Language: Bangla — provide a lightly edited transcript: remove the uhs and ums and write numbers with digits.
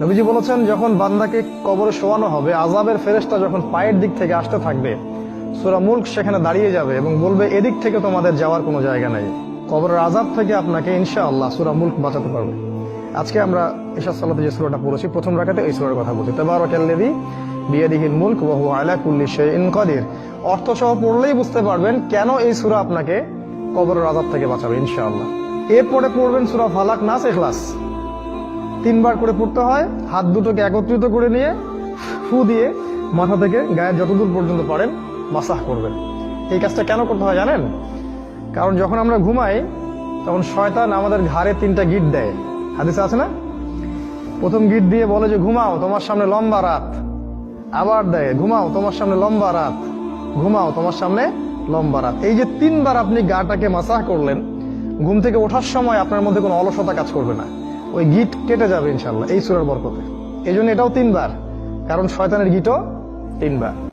নবীজি বলেছেন, যখন বান্দাকে কবরে শোয়ানো হবে, আযাবের ফেরেশতা যখন পায়ের দিক থেকে আসতে থাকবে, সূরা মুলক সেখানে দাঁড়িয়ে যাবে এবং বলবে, এদিক থেকে তোমাদের যাওয়ার কোনো জায়গা নাই। কবরের আযাব থেকে আপনাকে ইনশাআল্লাহ সূরা মুলক বাঁচাতে পারবে। আজকে আমরা ইশা সালাতে যে সূরাটা পড়েছি, প্রথম রাকাতে এই সূরার কথা বলছি, তাবারাকাল্লাযী বিয়াদিহিল মুলক ওয়া হুয়া আলা কুল্লি শাইইন কাদির। অর্থ সহ পড়লেই বুঝতে পারবেন কেন এই সূরা আপনাকে কবরের আযাব থেকে বাঁচাবে ইনশাআল্লাহ। এরপরে পড়বেন সূরা ফালাক, নাস, ইখলাস। 3 বার করে পড়তে হয়। হাত দুটোকে একত্রিত করে নিয়ে ফু দিয়ে মাথা থেকে গায়ের যতদূর পর্যন্ত পারেন মাসাহ করবেন। এই কাজটা কেন করতে হয় জানেন? কারণ যখন আমরা ঘুমাই তখন শয়তান আমাদের ঘাড়ে 3টা গিট দেয়। হাদিসে আছে না? প্রথম গিট দিয়ে বলে যে ঘুমাও, তোমার সামনে লম্বা রাত। আবার দেয়, ঘুমাও, তোমার সামনে লম্বা রাত। ঘুমাও, তোমার সামনে লম্বা রাত। এই যে 3 বার আপনি গাটাকে মাসাহ করলেন, ঘুম থেকে ওঠার সময় আপনার মধ্যে কোনো অলসতা কাজ করবে না। ওই গিট কেটে যাবে ইনশাআল্লাহ এই সূরার বরকতে। এই জন্য এটাও 3 বার, কারণ শয়তানের গিটও 3 বার।